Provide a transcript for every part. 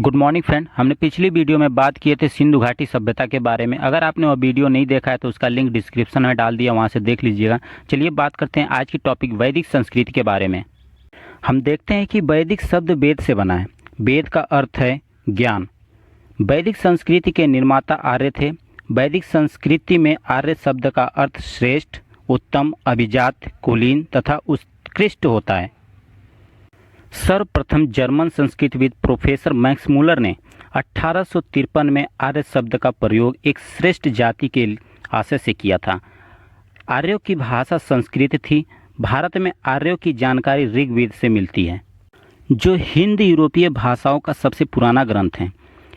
Good morning friend. हमने पिछली video में बात किए थे सिंधु घाटी सभ्यता के बारे में। अगर आपने वो वीडियो नहीं देखा है तो उसका लिंक डिस्क्रिप्शन में डाल दिया, वहाँ से देख लीजिएगा। चलिए बात करते हैं आज की टॉपिक वैदिक संस्कृति के बारे में। हम देखते हैं कि वैदिक शब्द वेद से बना है। वेद का अर्थ है ज्ञान। वैदिक संस्कृति के निर्माता आर्य थे। वैदिक संस्कृति में आर्य शब्द का अर्थ श्रेष्ठ, उत्तम, अभिजात, कुलीन तथा उत्कृष्ट होता है। सर्वप्रथम जर्मन संस्कृतविद प्रोफेसर मैक्स मूलर ने 1853 में आर्य शब्द का प्रयोग एक श्रेष्ठ जाति के आशय से किया था। आर्यों की भाषा संस्कृत थी। भारत में आर्यों की जानकारी ऋग्वेद से मिलती है, जो हिंद यूरोपीय भाषाओं का सबसे पुराना ग्रंथ है।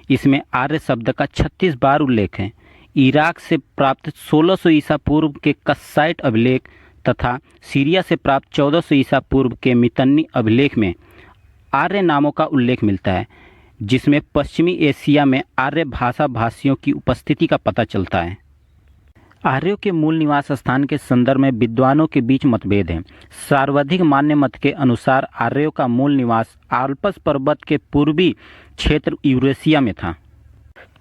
इसमें आर्य शब्द का 36 बार उल्लेख है। इराक से प्राप्त 1600 ईसा पूर्व के कस्साइट अभिलेख तथा सीरिया से प्राप्त 1400 ईसा पूर्व के मितन्नी अभिलेख में आर्य नामों का उल्लेख मिलता है, जिसमें पश्चिमी एशिया में आर्य भाषा भाषियों की उपस्थिति का पता चलता है। आर्यों के मूल निवास स्थान के संदर्भ में विद्वानों के बीच मतभेद है। सर्वाधिक मान्य मत के अनुसार आर्यों का मूल निवास आल्पस पर्वत के पूर्वी क्षेत्र यूरेशिया में था।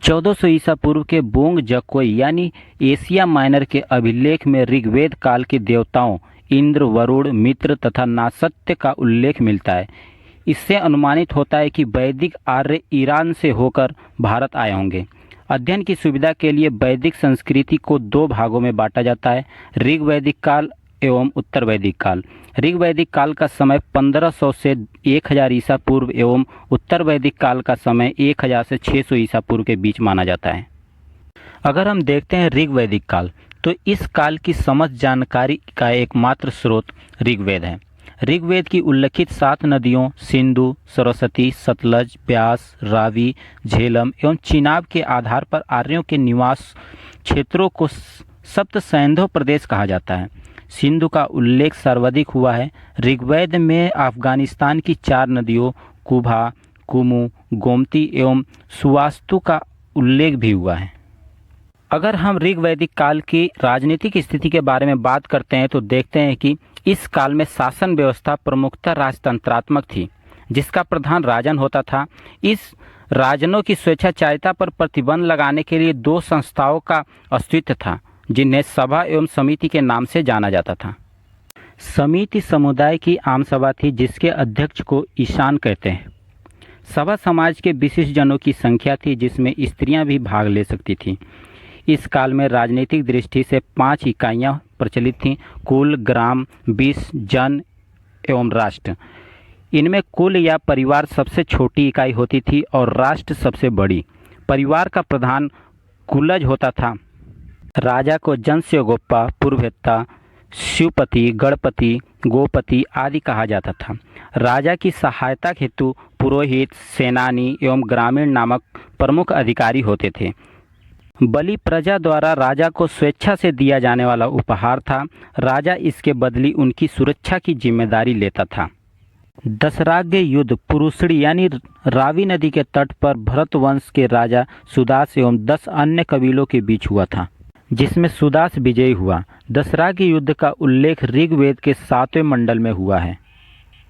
1400 ईसा पूर्व के बोंग जकोई यानी एशिया माइनर के अभिलेख में ऋग्वेद काल के देवताओं इंद्र, वरुण, मित्र तथा नासत्य का उल्लेख मिलता है। इससे अनुमानित होता है कि वैदिक आर्य ईरान से होकर भारत आए होंगे। अध्ययन की सुविधा के लिए वैदिक संस्कृति को दो भागों में बांटा जाता है, ऋग्वैदिक काल एवं उत्तर वैदिक काल। ऋग्वैदिक काल का समय 1500 से 1000 ईसा पूर्व एवं उत्तर वैदिक काल का समय 1000 से 600 ईसा पूर्व के बीच माना जाता है। अगर हम देखते हैं ऋग्वैदिक काल, तो इस काल की समस्त जानकारी का एकमात्र स्रोत ऋग्वेद है। ऋग्वेद की उल्लिखित 7 नदियों सिंधु, सरस्वती, सतलज, ब्यास, रावी, झेलम एवं चिनाब के आधार पर आर्यों के निवास क्षेत्रों को सप्त सैंधव प्रदेश कहा जाता है। सिंधु का उल्लेख सर्वाधिक हुआ है। ऋग्वेद में अफगानिस्तान की 4 नदियों कुभा, कुमु, गोमती एवं सुवास्तु का उल्लेख भी हुआ है। अगर हम ऋग्वैदिक काल की राजनीतिक स्थिति के बारे में बात करते हैं तो देखते हैं कि इस काल में शासन व्यवस्था प्रमुखतः राजतंत्रात्मक थी, जिसका प्रधान राजन होता था। इस राजनों की स्वेच्छाचारिता पर प्रतिबंध लगाने के लिए 2 संस्थाओं का अस्तित्व था, जिन्हें सभा एवं समिति के नाम से जाना जाता था। समिति समुदाय की आम सभा थी, जिसके अध्यक्ष को ईशान कहते हैं। सभा समाज के विशिष्ट जनों की संख्या थी, जिसमें स्त्रियां भी भाग ले सकती थीं। इस काल में राजनीतिक दृष्टि से 5 इकाइयां प्रचलित थीं: कुल, ग्राम, विष, जन एवं राष्ट्र। इनमें कुल या परिवार सबसे छोटी इकाई होती थी और राष्ट्र सबसे बड़ी। परिवार का प्रधान कुलज होता था। राजा को जनस्योगोप्पा, पुरोहिता, शिवपति, गणपति, गोपति आदि कहा जाता था। राजा की सहायता हेतु पुरोहित, सेनानी एवं ग्रामीण नामक प्रमुख अधिकारी होते थे। बलि प्रजा द्वारा राजा को स्वेच्छा से दिया जाने वाला उपहार था। राजा इसके बदले उनकी सुरक्षा की जिम्मेदारी लेता था। दशराग्य युद्ध पुरुषड़ी यानी रावी नदी के तट पर भरत वंश के राजा सुदास एवं 10 अन्य कबीलों के बीच हुआ था, जिसमें सुदास विजयी हुआ। दशराग्य युद्ध का उल्लेख ऋग्वेद के 7वें मंडल में हुआ है।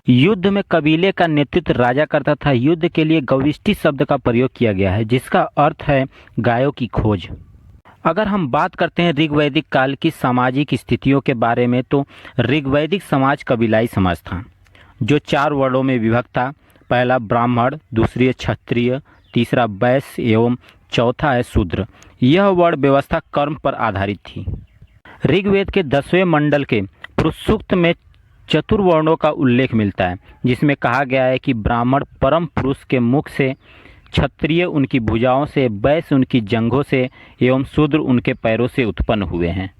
युद्ध में कबीले का नेतृत्व राजा करता था। युद्ध के लिए गविष्टि शब्द का प्रयोग किया गया है, जिसका अर्थ है गायों की खोज। अगर हम बात करते हैं ऋग्वैदिक काल की सामाजिक स्थितियों के बारे में, तो ऋग्वैदिक समाज कबीलाई समाज था, जो 4 वर्णों में विभक्त था। पहला ब्राह्मण, दूसरी क्षत्रिय, तीसरा वैश्य एवं चौथा है शूद्र। यह वर्ण व्यवस्था कर्म पर आधारित थी। ऋग्वेद के 10वें मंडल के पुरुषसूक्त में चतुर्वर्णों का उल्लेख मिलता है, जिसमें कहा गया है कि ब्राह्मण परम पुरुष के मुख से, क्षत्रिय उनकी भुजाओं से, वैश्य उनकी जंघों से एवं शूद्र उनके पैरों से उत्पन्न हुए हैं।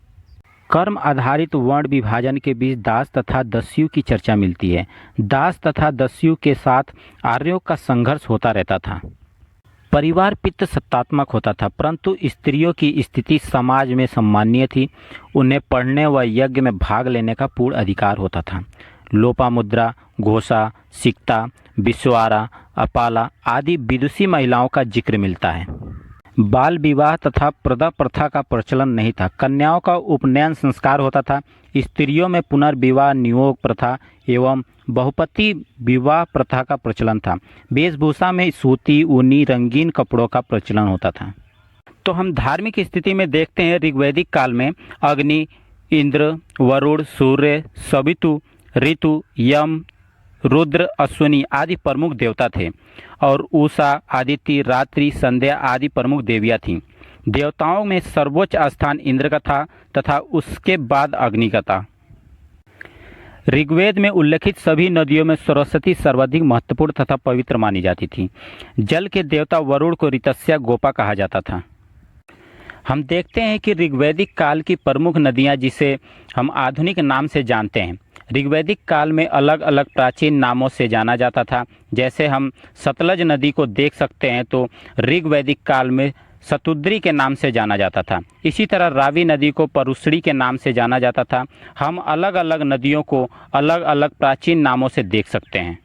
कर्म आधारित वर्ण विभाजन के बीच दास तथा दस्यु की चर्चा मिलती है। दास तथा दस्यु के साथ आर्यों का संघर्ष होता रहता था। परिवार पितृ सत्तात्मक होता था, परंतु स्त्रियों की स्थिति समाज में सम्मानीय थी। उन्हें पढ़ने व यज्ञ में भाग लेने का पूर्ण अधिकार होता था। लोपामुद्रा, घोषा, सिक्ता, विश्वारा, अपाला आदि विदुषी महिलाओं का जिक्र मिलता है। बाल विवाह तथा प्रदा प्रथा का प्रचलन नहीं था। कन्याओं का उपनयन संस्कार होता था। स्त्रियों में पुनर्विवाह, नियोग प्रथा एवं बहुपति विवाह प्रथा का प्रचलन था। वेशभूषा में सूती, ऊनी, रंगीन कपड़ों का प्रचलन होता था। तो हम धार्मिक स्थिति में देखते हैं, ऋग्वैदिक काल में अग्नि, इंद्र, वरुण, सूर्य, सवितु, ऋतु, यम, रुद्र, अश्विनी आदि प्रमुख देवता थे और उषा, आदित्य, रात्रि, संध्या आदि प्रमुख देवियां थीं। देवताओं में सर्वोच्च स्थान इंद्र का था तथा उसके बाद अग्नि का था। ऋग्वेद में उल्लेखित सभी नदियों में सरस्वती सर्वाधिक महत्वपूर्ण तथा पवित्र मानी जाती थी। जल के देवता वरुण को ऋतस्या गोपा कहा जाता था। हम देखते हैं कि ऋग्वैदिक काल की प्रमुख नदियां जिसे हम आधुनिक नाम से जानते हैं, ऋग्वैदिक काल में अलग अलग प्राचीन नामों से जाना जाता था। जैसे हम सतलज नदी को देख सकते हैं तो ऋग्वैदिक काल में शतुद्री के नाम से जाना जाता था। इसी तरह रावी नदी को परुश्री के नाम से जाना जाता था। हम अलग अलग नदियों को अलग अलग प्राचीन नामों से देख सकते हैं।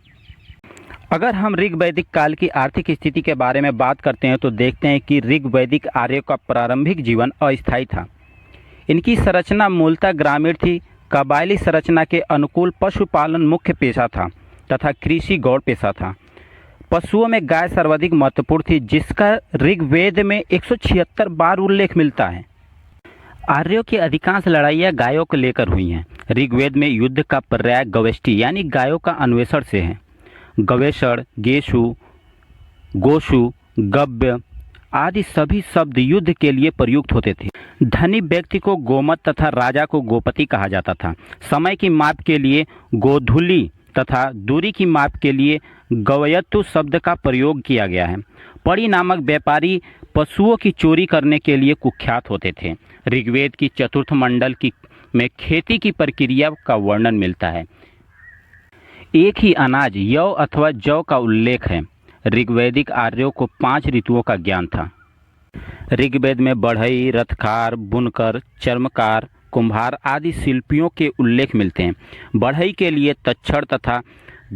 अगर हम ऋग्वैदिक काल की आर्थिक स्थिति के बारे में बात करते हैं तो देखते हैं कि ऋग्वैदिक आर्यों का प्रारंभिक जीवन अस्थायी था। इनकी संरचना मूलतः ग्रामीण थी। कबायली संरचना के अनुकूल पशुपालन मुख्य पेशा था तथा कृषि गौड़ पेशा था। पशुओं में गाय सर्वाधिक महत्वपूर्ण थी, जिसका ऋग्वेद में 176 बार उल्लेख मिलता है। आर्यों की अधिकांश लड़ाइयाँ गायों को लेकर हुई हैं। ऋग्वेद में युद्ध का पर्याय गवेष्टि यानी गायों का अन्वेषण से है। गवेषण, गेशु, गोशु, गव्य आदि सभी शब्द युद्ध के लिए प्रयुक्त होते थे। धनी व्यक्ति को गोमत तथा राजा को गोपति कहा जाता था। समय की माप के लिए गोधुली तथा दूरी की माप के लिए गवयत्तु शब्द का प्रयोग किया गया है। पड़ी नामक व्यापारी पशुओं की चोरी करने के लिए कुख्यात होते थे। ऋग्वेद की चतुर्थ मंडल में खेती की प्रक्रिया का वर्णन मिलता है। एक ही अनाज यव अथवा जौ का उल्लेख है। ऋग्वैदिक आर्यों को 5 ऋतुओं का ज्ञान था। ऋग्वेद में बढ़ई, रथकार, बुनकर, चर्मकार, कुम्हार आदि शिल्पियों के उल्लेख मिलते हैं। बढ़ई के लिए तक्षण तथा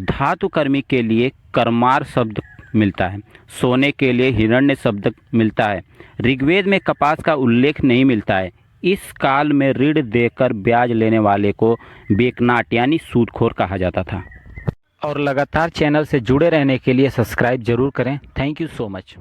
धातुकर्मी के लिए कर्मार शब्द मिलता है। सोने के लिए हिरण्य शब्द मिलता है। ऋग्वेद में कपास का उल्लेख नहीं मिलता है। इस काल में ऋण देकर ब्याज लेने वाले को बेकनाट यानी सूदखोर कहा जाता था। और लगातार चैनल से जुड़े रहने के लिए सब्सक्राइब जरूर करें। Thank you so much.